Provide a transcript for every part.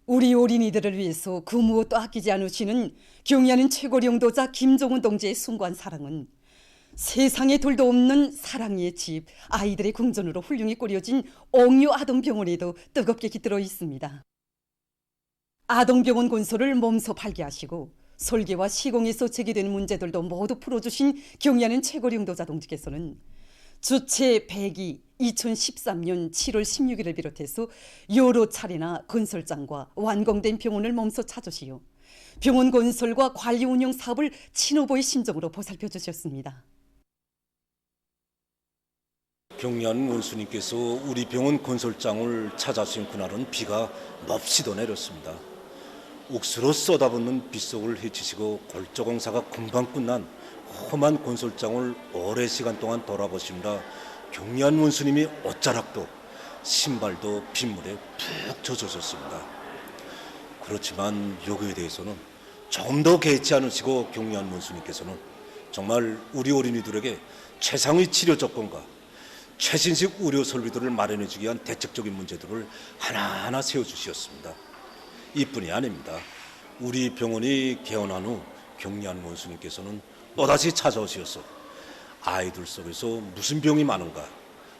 우리 어린이들을 위해서 그 무엇도 아끼지 않으시는 경의하는 최고領導자 김정은 동지의 숭고한 사랑은 세상에 둘도 없는 사랑의 집, 아이들의 궁전으로 훌륭히 꾸려진 옥류 아동병원에도 뜨겁게 깃들어 있습니다. 아동병원 건설을 몸소 발기하시고 설계와 시공에서 제기되는 문제들도 모두 풀어주신 경의하는 최고領導자 동지께서는 주체 100기 2013년 7월 16일을 비롯해서 여러 차례나 건설장과 완공된 병원을 몸소 찾으시어 병원 건설과 관리 운영 사업을 친후보의 심정으로 보살펴 주셨습니다. 경의하는 원수님께서 우리 병원 건설장을 찾아주신 그날은 비가 몹시도 내렸습니다. 옥수로 쏟아붓는 빗속을 헤치시고 골조공사가 금방 끝난 험한 건설장을 오랜 시간 동안 돌아보시느라 경의한 원수님이 옷자락도 신발도 빗물에 푹 젖어졌습니다. 그렇지만 여기에 대해서는 조금 더 개의치 않으시고 경의한 원수님께서는 정말 우리 어린이들에게 최상의 치료 조건과 최신식 의료 설비들을 마련해 주기 위한 대책적인 문제들을 하나하나 세워주셨습니다. 이뿐이 아닙니다. 우리 병원이 개원한 후 경의한 원수님께서는 또다시 찾아오셔서 아이들 속에서 무슨 병이 많은가,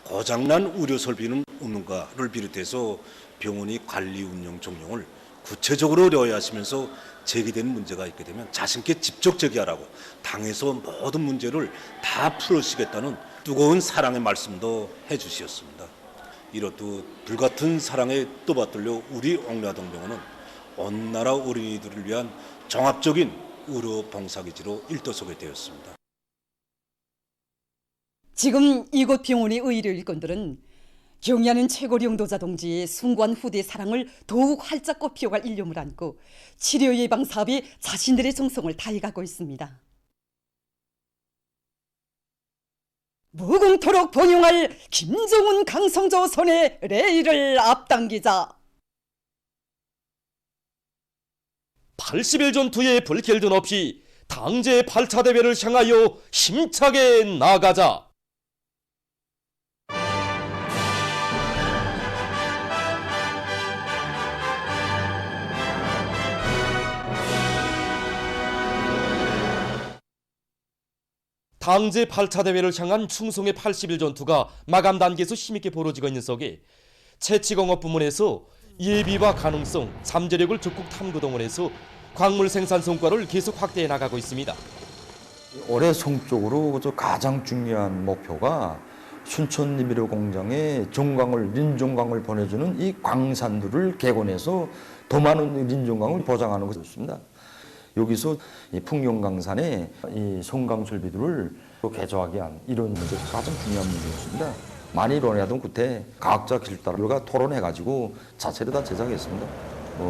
고장난 의료 설비는 없는가를 비롯해서 병원이 관리 운영 종용을 구체적으로 의뢰하시면서 제기된 문제가 있게 되면 자신께 직접 제기하라고 당에서 모든 문제를 다 풀어주시겠다는 뜨거운 사랑의 말씀도 해주셨습니다. 이렇듯 불같은 사랑에 떠받들려 우리 옥류아동병원은 온 나라 어린이들을 위한 종합적인 의료 봉사기지로 일도서게 되었습니다. 지금 이곳 병원의 의료 일꾼들은 경의하는 최고領導자 동지의 숭고한 후대의 사랑을 더욱 활짝 꽃피워갈 일념을 안고 치료 예방 사업에 자신들의 정성을 다해가고 있습니다. 무궁토록 번영할 김정은 강성조선의 레일을 앞당기자. 80일 전투에 불길든 없이 당제 8차 대회를 향하여 힘차게 나가자. 당제 8차 대회를 향한 충성의 80일 전투가 마감 단계에서 힘있게 벌어지고 있는 속에 채취공업 부문에서 예비와 가능성, 잠재력을 적극 탐구동원해서 광물 생산 성과를 계속 확대해 나가고 있습니다. 올해 성적으로 가장 중요한 목표가 순천 니미르 공장에 린종광을 보내주는 이 광산들을 개건해서 더 많은 린종광을 보장하는 것이었습니다. 여기서 이 풍경강산에 이 송강설비들을 개조하기 위한 이런 문제가 가장 중요한 문제였습니다. 많이 논의하던 끝에 과학자 길따라가 토론해가지고 자체를 다 제작했습니다.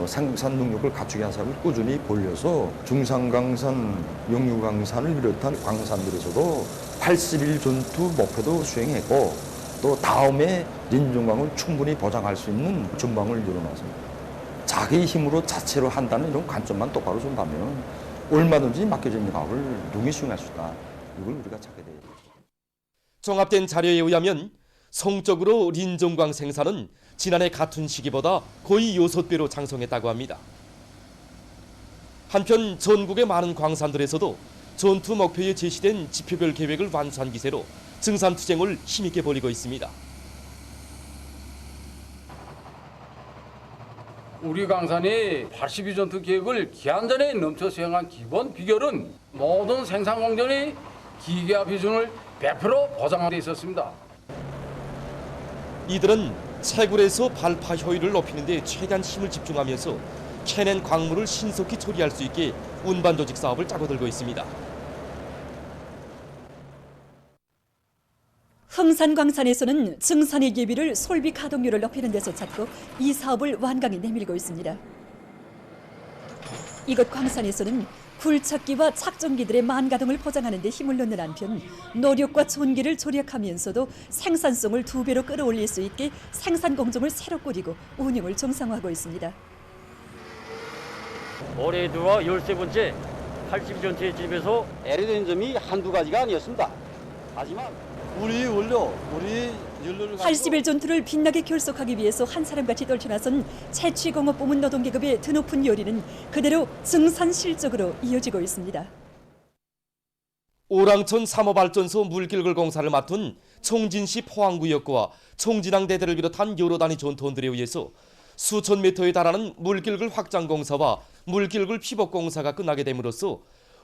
생산 능력을 갖추기 위한 사람을 꾸준히 벌려서 중산강산, 영유강산을 비롯한 광산들에서도 80일 전투 목표도 수행했고 또 다음에 린종광을 충분히 보장할 수 있는 전망을 이뤄놨습니다. 자기 힘으로 자체로 한다는 이런 관점만 똑바로 준다면 얼마든지 맡겨져 있는 과업을 능히 수행할 수 있다. 이걸 우리가 찾게 돼요. 종합된 자료에 의하면 성적으로 린종광 생산은 지난해 같은 시기보다 거의 6배로 장성했다고 합니다. 한편 전국의 많은 광산들에서도 전투 목표에 제시된 지표별 계획을 완수한 기세로 증산투쟁을 힘있게 벌이고 있습니다. 우리 광산이 82 전투 계획을 기한 전에 넘쳐 수행한 기본 비결은 모든 생산 공정의 기계화 비중을 100% 보장하고 있었습니다. 이들은 채굴에서 발파 효율을 높이는 데 최대한 힘을 집중하면서 캐낸 광물을 신속히 처리할 수 있게 운반 조직 사업을 짜고 들고 있습니다. 흥산광산에서는 증산의 예비를 솔비 가동률을 높이는 데서 찾고 이 사업을 완강히 내밀고 있습니다. 이곳 광산에서는 굴착기와 착정기들의 만가동을 보장하는 데 힘을 넣는 한편 노력과 전기를 절약하면서도 생산성을 2배로 끌어올릴 수 있게 생산 공정을 새로 꾸리고 운영을 정상화하고 있습니다. 올해 들어 13번째 80전투에 집에서 애로된 점이 한두 가지가 아니었습니다. 하지만 우리 연료를 80일 전투를 빛나게 결속하기 위해서 한 사람같이 떨쳐나선 채취공업부문 노동계급의 드높은 요리는 그대로 증산 실적으로 이어지고 있습니다. 오랑천 삼호발전소 물길글 공사를 맡은 총진시 포항구역과 총진항 대대를 비롯한 여러 단위 전투원들에 의해서 수천 미터에 달하는 물길글 확장 공사와 물길글 피복 공사가 끝나게 됨으로써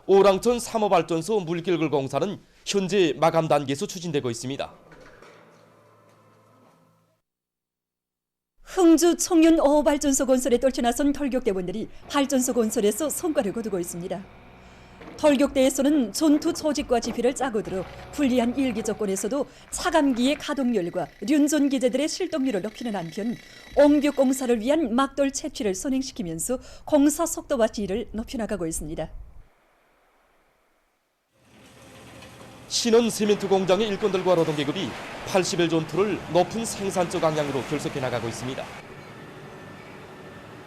오랑천 삼호발전소 물길글 공사는 현재 마감 단계에서 추진되고 있습니다. 흥주 청년 5호 발전소 건설에 떨쳐나선 털격대원들이 발전소 건설에서 성과를 거두고 있습니다. 털격대에서는 전투 조직과 지휘를 짜고 들어 불리한 일기 조건에서도 차감기의 가동률과 륜전 기제들의 실동률을 높이는 한편 옹벽 공사를 위한 막돌 채취를 선행시키면서 공사 속도와 질을 높여나가고 있습니다. 신원 시멘트 공장의 일꾼들과 노동계급이 80일 전투를 높은 생산적 방향으로 결속해 나가고 있습니다.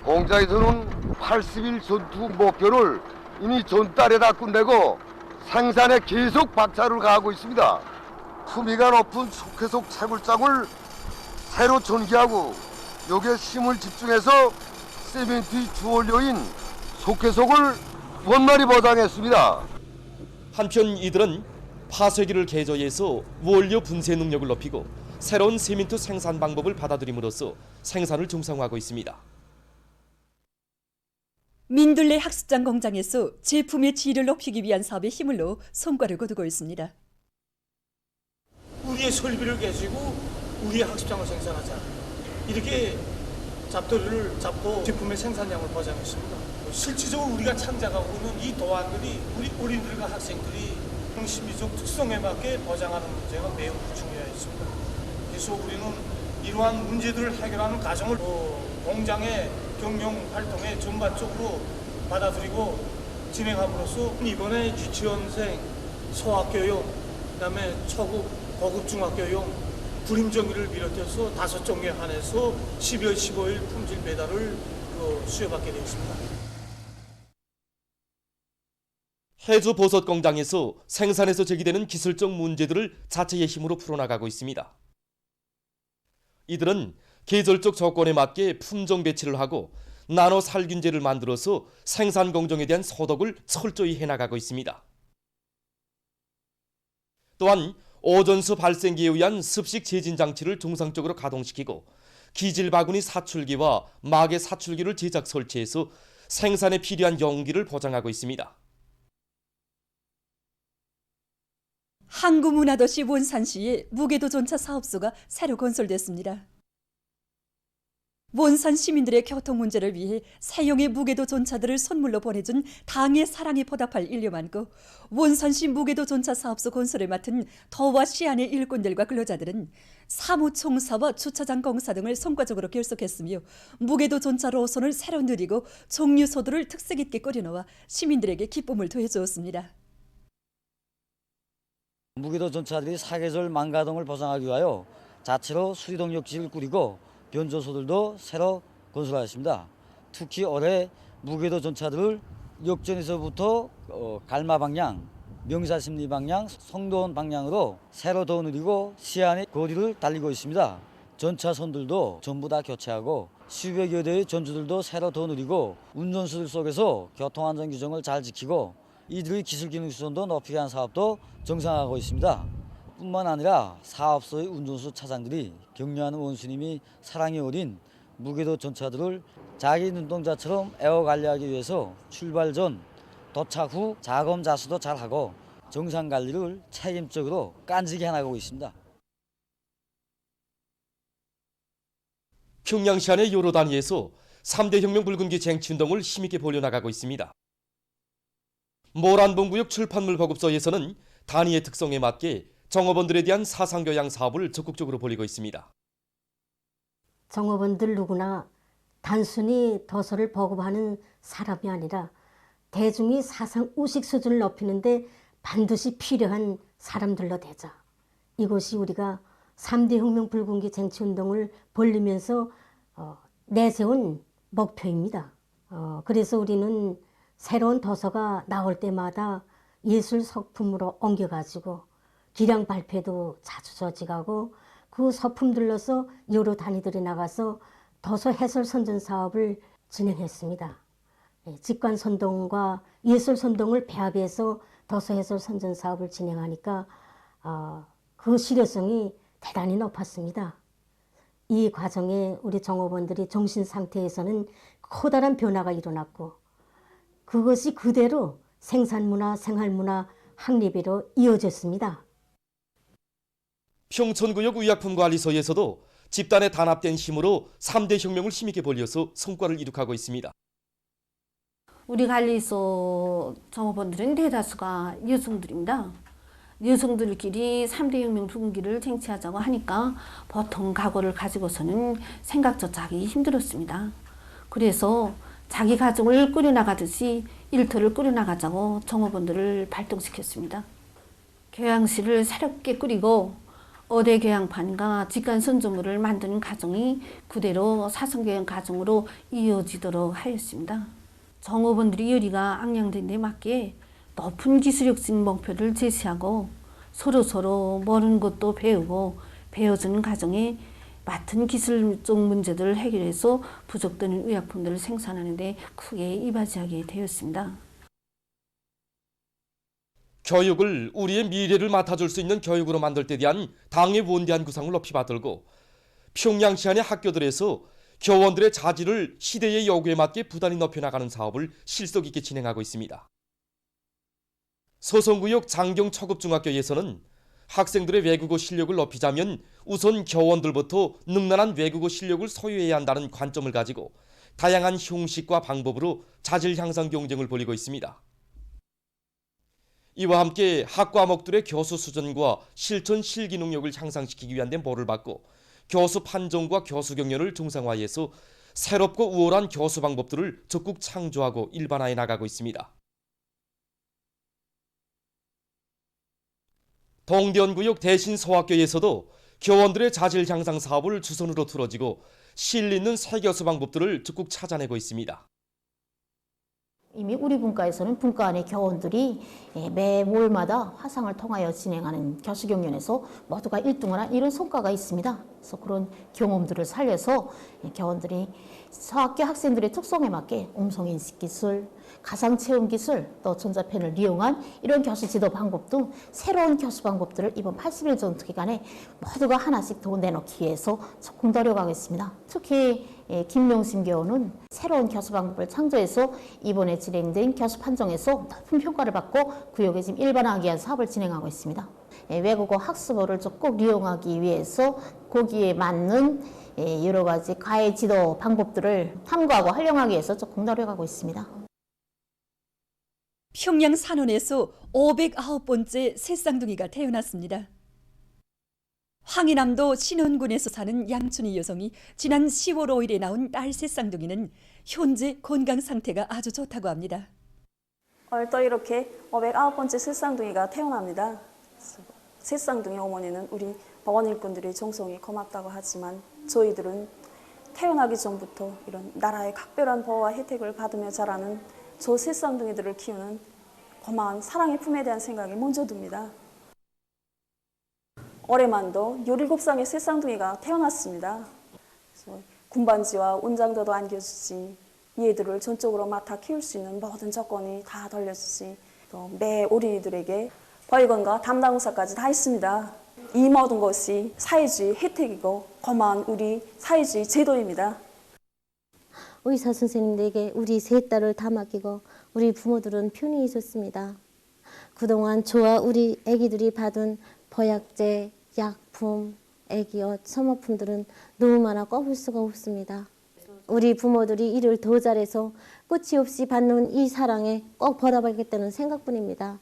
공장에서는 80일 전투 목표를 이미 전달에다 끝내고 생산에 계속 박차를 가하고 있습니다. 품위가 높은 속해속 채굴장을 새로 전개하고 여기에 힘을 집중해서 시멘트의 주원료인 속해속을 원만히 보장했습니다. 한편 이들은 파쇄기를 개조해서 원료 분쇄 능력을 높이고 새로운 시멘트 생산 방법을 받아들임으로써 생산을 정상화하고 있습니다. 민들레 학습장 공장에서 제품의 질을 높이기 위한 사업에 힘을 넣어 성과를 거두고 있습니다. 우리의 설비를 가지고 우리의 학습장을 생산하자. 이렇게 잡돌이를 잡고 제품의 생산량을 보장했습니다. 실질적으로 우리가 창작하고 있는 이 도안들이 우리 어린들과 학생들이 심리적 특성에 맞게 보장하는 문제가 매우 중요했습니다. 그래서 우리는 이러한 문제들을 해결하는 과정을 공장의 경영 활동에 전반적으로 받아들이고 진행함으로써 이번에 유치원생 소학교용, 그다음에 초급, 고급 중학교용 구림정리를 비롯해서 5종에 한해서 12월 15일 품질 배달을 수여받게 되었습니다. 해주 버섯 공장에서 생산에서 제기되는 기술적 문제들을 자체의 힘으로 풀어나가고 있습니다. 이들은 계절적 조건에 맞게 품종 배치를 하고 나노 살균제를 만들어서 생산 공정에 대한 소독을 철저히 해나가고 있습니다. 또한 오존수 발생기에 의한 습식 제진 장치를 정상적으로 가동시키고 기질 바구니 사출기와 마개 사출기를 제작 설치해서 생산에 필요한 용기를 보장하고 있습니다. 항구문화도시 원산시에 무게도 전차 사업소가 새로 건설됐습니다. 원산 시민들의 교통 문제를 위해 새용의 무게도 전차들을 선물로 보내준 당의 사랑에 보답할 일념 안고 원산시 무게도 전차 사업소 건설을 맡은 더와 시안의 일꾼들과 근로자들은 사무총사와 주차장 공사 등을 성과적으로 결속했으며 무게도 전차 노선을 새로 늘리고 종류소들을 특색 있게 꾸려놓아 시민들에게 기쁨을 더해주었습니다. 무게도 전차들이 사계절 망가동을 보장하기 위하여 자체로 수리동력지를 꾸리고 변조소들도 새로 건설하였습니다. 특히 올해 무게도 전차들을 역전에서부터 갈마 방향, 명사심리 방향, 성도원 방향으로 새로 더 늘리고 시안의 거리를 달리고 있습니다. 전차선들도 전부 다 교체하고 수백여 대의 전주들도 새로 더 늘리고 운전수들 속에서 교통안전 규정을 잘 지키고 이들의 기술기능 수준도 높이기 위한 사업도 정상화하고 있습니다. 뿐만 아니라 사업소의 운전수 차장들이 격려하는 원수님이 사랑이 어린 무게도 전차들을 자기 눈동자처럼 에워 관리하기 위해서 출발 전, 도착 후 자검 자수도 잘하고 정상 관리를 책임적으로 깐지게 해나가고 있습니다. 평양시 안의 여러 단위에서 3대 혁명 붉은기 쟁취운동을 힘있게 벌여나가고 있습니다. 모란봉구역 출판물 보급소에서는 단위의 특성에 맞게 정업원들에 대한 사상교양 사업을 적극적으로 벌이고 있습니다. 정업원들 누구나 단순히 도서를 보급하는 사람이 아니라 대중이 사상 의식 수준을 높이는데 반드시 필요한 사람들로 되자. 이것이 우리가 3대 혁명 붉은기 쟁취운동을 벌리면서 내세운 목표입니다. 그래서 우리는 새로운 도서가 나올 때마다 예술 소품으로 옮겨가지고 기량 발표도 자주 저지가고 그 서품 들러서 여러 단위들이 나가서 도서 해설 선전 사업을 진행했습니다. 직관 선동과 예술 선동을 배합해서 도서 해설 선전 사업을 진행하니까 그 실효성이 대단히 높았습니다. 이 과정에 우리 종업원들이 정신 상태에서는 커다란 변화가 일어났고 그것이 그대로 생산문화, 생활문화 확립으로 이어졌습니다. 평촌구역 의약품관리소에서도 집단의 단합된 힘으로 3대 혁명을 힘있게 벌여서 성과를 이룩하고 있습니다. 우리 관리소 종업원들은 대다수가 여성들입니다. 여성들끼리 3대 혁명 분기를 쟁취하자고 하니까 보통 각오를 가지고서는 생각조차 하기 힘들었습니다. 그래서 자기 가정을 꾸려나가듯이 일터를 꾸려나가자고 종업원들을 발동시켰습니다. 교양실을 새롭게 꾸리고 어대 교양판과 직관 선조물을 만드는 과정이 그대로 사성교양 과정으로 이어지도록 하였습니다. 종업원들의 열의가 악량된 데 맞게 높은 기술혁신 목표를 제시하고 서로 모르는 것도 배우고 배워주는 과정에 맡은 기술적 문제들을 해결해서 부족되는 의약품들을 생산하는 데 크게 이바지하게 되었습니다. 교육을 우리의 미래를 맡아줄 수 있는 교육으로 만들 때 대한 당의 원대한 구상을 높이 받들고 평양시 안의 학교들에서 교원들의 자질을 시대의 요구에 맞게 부단히 높여나가는 사업을 실속 있게 진행하고 있습니다. 소송구역 장경 초급중학교에서는 학생들의 외국어 실력을 높이자면 우선 교원들부터 능란한 외국어 실력을 소유해야 한다는 관점을 가지고 다양한 형식과 방법으로 자질 향상 경쟁을 벌이고 있습니다. 이와 함께 학 과목들의 교수 수준과 실천 실기 능력을 향상시키기 위한 데 볼을 받고 교수 판정과 교수 경연을 정상화해서 새롭고 우월한 교수 방법들을 적극 창조하고 일반화해 나가고 있습니다. 동대원구역 대신소학교에서도 교원들의 자질 향상 사업을 주선으로 틀어지고 실 있는 새 교수 방법들을 적극 찾아내고 있습니다. 이미 우리 분과에서는 분과 안의 교원들이 매월마다 화상을 통하여 진행하는 교수경연에서 모두가 1등을 한 이런 성과가 있습니다. 그래서 그런 경험들을 살려서 교원들이 서학교 학생들의 특성에 맞게 음성인식 기술, 가상체험 기술, 또 전자펜을 이용한 이런 교수 지도 방법 등 새로운 교수 방법들을 이번 80일 전투 기간에 모두가 하나씩 더 내놓기 위해서 적극 노력하겠습니다. 특히 김명심 교원은 새로운 교수 방법을 창조해서 이번에 진행된 교수 판정에서 높은 평가를 받고 구역에 지금 일반화하기 위한 사업을 진행하고 있습니다. 외국어 학습어를 적극 이용하기 위해서 거기에 맞는 여러 가지 과외 지도 방법들을 탐구하고 활용하기 위해서 적극 노력하고 있습니다. 평양 산원에서 509번째 새쌍둥이가 태어났습니다. 황해남도 신원군에서 사는 양춘희 여성이 지난 10월 5일에 낳은 딸 새쌍둥이는 현재 건강 상태가 아주 좋다고 합니다. 얼떨 이렇게 509번째 새쌍둥이가 태어납니다. 새쌍둥이 어머니는 우리 보건 일꾼들이 정성이 고맙다고 하지만 저희들은 태어나기 전부터 이런 나라의 각별한 보호와 혜택을 받으며 자라는 저 새쌍둥이들을 키우는 고마운 사랑의 품에 대한 생각이 먼저 듭니다. 올해만도 17쌍의 새쌍둥이가 태어났습니다. 그래서 군반지와 운장도도 안겨주지, 얘들을 전적으로 맡아 키울 수 있는 모든 조건이 다 돌려주지, 또 매 어린이들에게 보육원과 담당 의사까지 다 있습니다. 이 모든 것이 사회주의 혜택이고 고마운 우리 사회주의 제도입니다. 의사 선생님들에게 우리 세 딸을 다 맡기고 우리 부모들은 편히 있었습니다. 그동안 저와 우리 아기들이 받은 보약제, 약품, 아기옷, 소모품들은 너무 많아 꼽을 수가 없습니다. 우리 부모들이 일을 더 잘해서 끝이 없이 받는 이 사랑에 꼭 보답하겠다는 생각뿐입니다.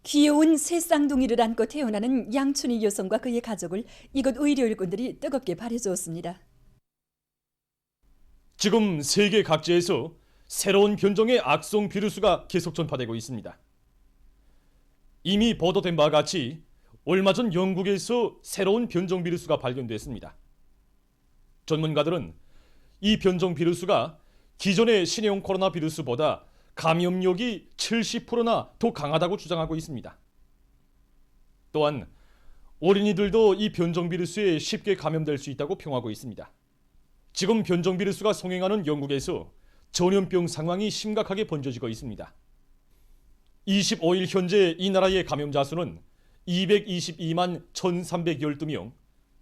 귀여운 새 쌍둥이를 안고 태어나는 양춘희 여성과 그의 가족을 이곳 의료일꾼들이 뜨겁게 바래주었습니다. 지금 세계 각지에서 새로운 변종의 악성 비루스가 계속 전파되고 있습니다. 이미 보도된 바와 같이 얼마 전 영국에서 새로운 변종 비루스가 발견됐습니다. 전문가들은 이 변종 비루스가 기존의 신형 코로나 비루스보다 감염력이 70%나 더 강하다고 주장하고 있습니다. 또한 어린이들도 이 변종 비루스에 쉽게 감염될 수 있다고 평하고 있습니다. 지금 변종 비루스가 성행하는 영국에서 전염병 상황이 심각하게 번져지고 있습니다. 25일 현재 이 나라의 감염자 수는 222만 1312명,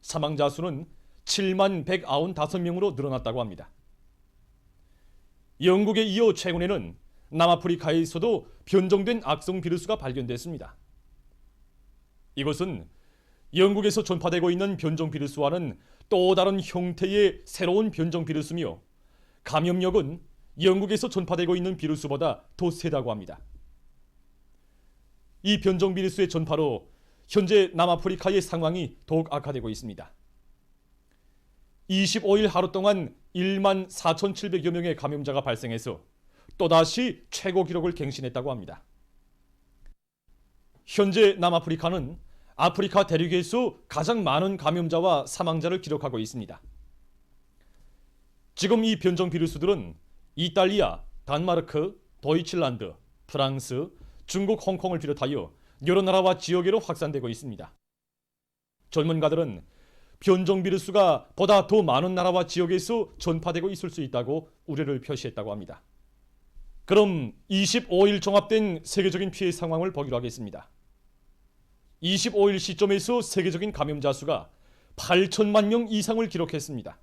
사망자 수는 7만 195명으로 늘어났다고 합니다. 영국에 이어 최근에는 남아프리카에서도 변종된 악성 비루스가 발견됐습니다. 이것은 영국에서 전파되고 있는 변종 비루스와는 또 다른 형태의 새로운 변종 비루스며 감염력은 영국에서 전파되고 있는 비루스보다 더 세다고 합니다. 이 변종 비루스의 전파로 현재 남아프리카의 상황이 더욱 악화되고 있습니다. 25일 하루 동안 1만 4,700여 명의 감염자가 발생해서 또다시 최고 기록을 갱신했다고 합니다. 현재 남아프리카는 아프리카 대륙에서 가장 많은 감염자와 사망자를 기록하고 있습니다. 지금 이 변종 비루스들은 이탈리아, 단마르크, 도이칠란드, 프랑스, 중국, 홍콩을 비롯하여 여러 나라와 지역으로 확산되고 있습니다. 전문가들은 변종 비루스가 보다 더 많은 나라와 지역에서 전파되고 있을 수 있다고 우려를 표시했다고 합니다. 그럼 25일 종합된 세계적인 피해 상황을 보기로 하겠습니다. 25일 시점에서 세계적인 감염자 수가 8천만 명 이상을 기록했습니다.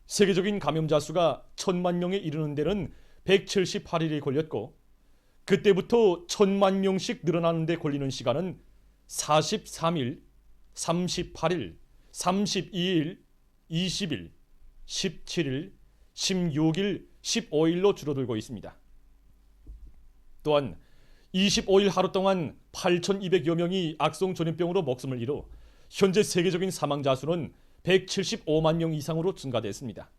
세계적인 감염자 수가 1,000만 명에 이르는 데는 178일이 걸렸고 그때부터 1,000만 명씩 늘어나는 데 걸리는 시간은 43일, 38일, 32일, 20일, 17일, 16일, 15일로 줄어들고 있습니다. 또한 25일 하루 동안 8,200여 명이 악성 전염병으로 목숨을 잃어 현재 세계적인 사망자 수는 175만 명 이상으로 증가됐습니다.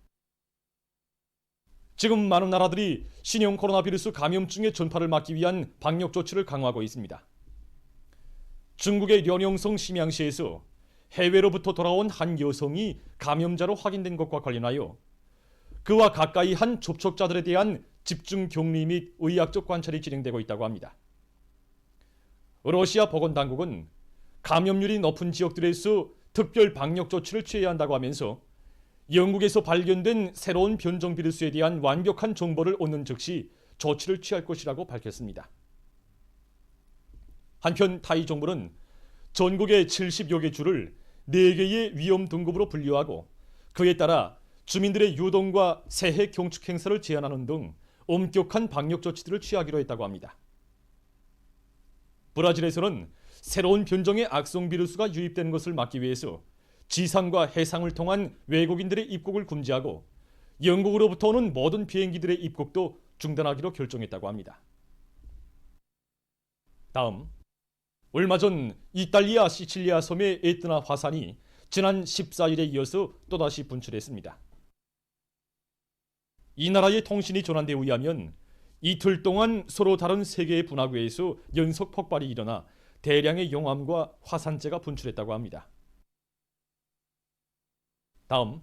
지금 많은 나라들이 신형 코로나 비루스 감염증의 전파를 막기 위한 방역 조치를 강화하고 있습니다. 중국의 련영성 심양시에서 해외로부터 돌아온 한 여성이 감염자로 확인된 것과 관련하여 그와 가까이 한 접촉자들에 대한 집중 격리 및 의학적 관찰이 진행되고 있다고 합니다. 러시아 보건당국은 감염률이 높은 지역들에서 특별 방역 조치를 취해야 한다고 하면서 영국에서 발견된 새로운 변종 비루스에 대한 완벽한 정보를 얻는 즉시 조치를 취할 것이라고 밝혔습니다. 한편 타이 정부는 전국의 70여 개 주를 4개의 위험 등급으로 분류하고 그에 따라 주민들의 유동과 새해 경축 행사를 제한하는 등 엄격한 방역 조치들을 취하기로 했다고 합니다. 브라질에서는 새로운 변종의 악성 비루스가 유입된 것을 막기 위해서 지상과 해상을 통한 외국인들의 입국을 금지하고 영국으로부터 오는 모든 비행기들의 입국도 중단하기로 결정했다고 합니다. 다음, 얼마 전 이탈리아 시칠리아 섬의 에트나 화산이 지난 14일에 이어서 또다시 분출했습니다. 이 나라의 통신이 전한 데 의하면 이틀 동안 서로 다른 3개의 분화구에서 연속 폭발이 일어나 대량의 용암과 화산재가 분출했다고 합니다. 다음,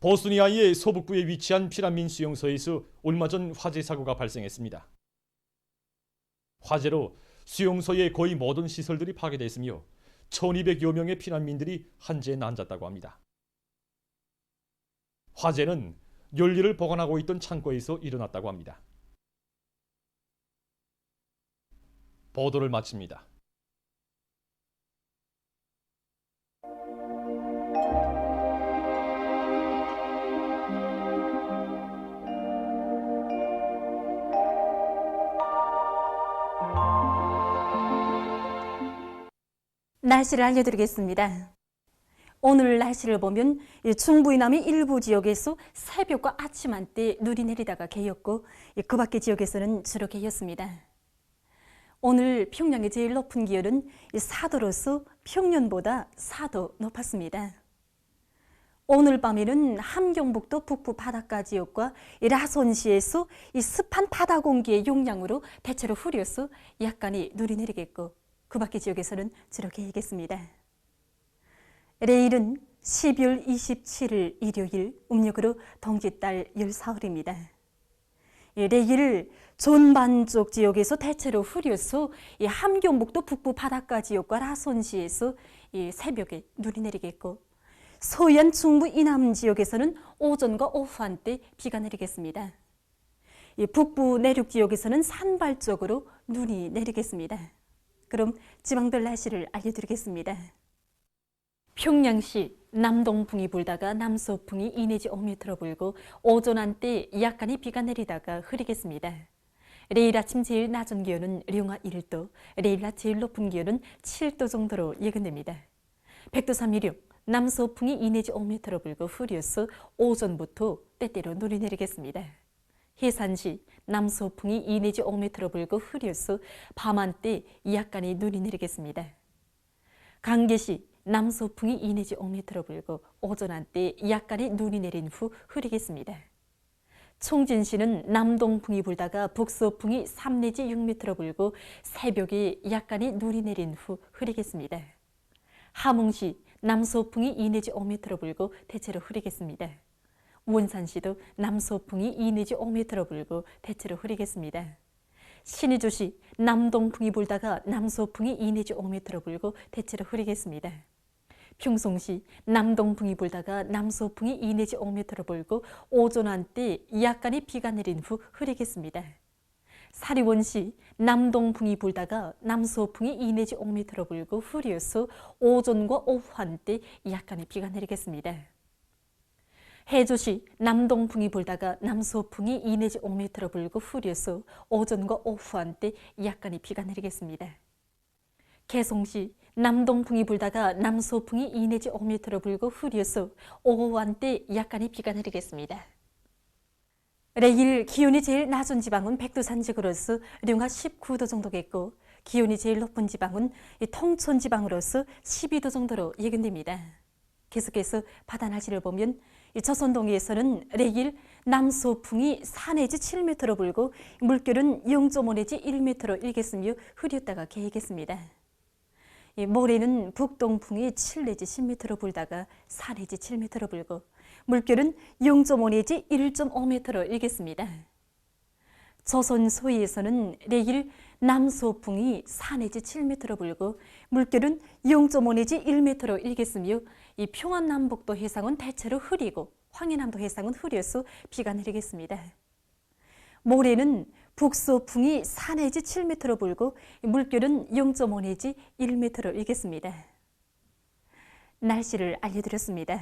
보스니아의 서북부에 위치한 피란민 수용소에서 얼마 전 화재 사고가 발생했습니다. 화재로 수용소의 거의 모든 시설들이 파괴됐으며 1,200여 명의 피난민들이 한재에 앉았다고 합니다. 화재는 연료를 보관하고 있던 창고에서 일어났다고 합니다. 보도를 마칩니다. 날씨를 알려드리겠습니다. 오늘 날씨를 보면 중부 이남의 일부 지역에서 새벽과 아침 한때 눈이 내리다가 개였고 그 밖의 지역에서는 주로 개였습니다. 오늘 평양의 제일 높은 기온은 4도로서 평년보다 4도 높았습니다. 오늘 밤에는 함경북도 북부 바닷가 지역과 라선시에서 습한 바다 공기의 영향으로 대체로 흐려서 약간의 눈이 내리겠고 그 밖의 지역에서는 주로 개이겠습니다. 내일은 12월 27일 일요일 음력으로 동짓달 14일입니다. 내일 존반쪽 지역에서 대체로 흐려서 함경북도 북부 바닷가 지역과 라선시에서 새벽에 눈이 내리겠고 서해안 중부 이남 지역에서는 오전과 오후 한때 비가 내리겠습니다. 북부 내륙 지역에서는 산발 쪽으로 눈이 내리겠습니다. 그럼 지방별 날씨를 알려드리겠습니다. 평양시 남동풍이 불다가 남서풍이 2 내지 5m 불고 오전 한때 약간의 비가 내리다가 흐리겠습니다. 내일 아침 제일 낮은 기온은 영하 1도, 내일 낮 제일 높은 기온은 7도 정도로 예견됩니다. 백두산 위력 남서풍이 2 내지 5m 불고 흐려서 오전부터 때때로 눈이 내리겠습니다. 해산시 남서풍이 2 내지 5m 불고 흐려서 밤 한때 약간의 눈이 내리겠습니다. 강계시 남서풍이 2 내지 5m 불고 오전 한때 약간의 눈이 내린 후 흐리겠습니다. 총진시는 남동풍이 불다가 북서풍이 3 내지 6m 불고 새벽에 약간의 눈이 내린 후 흐리겠습니다. 함흥시 남서풍이 2 내지 5m 불고 대체로 흐리겠습니다. 원산시도 남서풍이 2 내지 5m 불고 대체로 흐리겠습니다. 신의주시 남동풍이 불다가 남서풍이 2 내지 5m 불고 대체로 흐리겠습니다. 평송시 남동풍이 불다가 남서풍이 2 내지 5m 불고 오전 한때 약간의 비가 내린 후 흐리겠습니다. 사리원시 남동풍이 불다가 남서풍이 2 내지 5m 불고 흐려서 오전과 오후 한때 약간의 비가 내리겠습니다. 해주시 남동풍이 불다가 남서풍이 2 내지 5m 불고 흐려서 오전과 오후 한때 약간의 비가 내리겠습니다. 개송시 남동풍이 불다가 남서풍이 2 내지 5m 불고 흐려서 오후 한때 약간의 비가 내리겠습니다. 내일 기온이 제일 낮은 지방은 백두산 지구로서 영하 19도 정도겠고 기온이 제일 높은 지방은 통천 지방으로서 12도 정도로 예견됩니다. 계속해서 바다 날씨를 보면 저선동해에서는 내일 남서풍이 4 내지 7m로 불고 물결은 0.5 내지 1m로 일겠으며 흐렸다가 개겠습니다. 모레는 북동풍이 7 내지 10m로 불다가 4 내지 7m로 불고 물결은 0.5 내지 1.5m로 일겠습니다. 조선 소해에서는 내일 남서풍이 4 내지 7m로 불고 물결은 0.5 내지 1m로 일겠으며 이 평안남북도 해상은 대체로 흐리고 황해남도 해상은 흐려서 비가 내리겠습니다. 모레는 북서풍이 4 내지 7m로 불고 물결은 0.5 내지 1m로 일겠습니다. 날씨를 알려드렸습니다.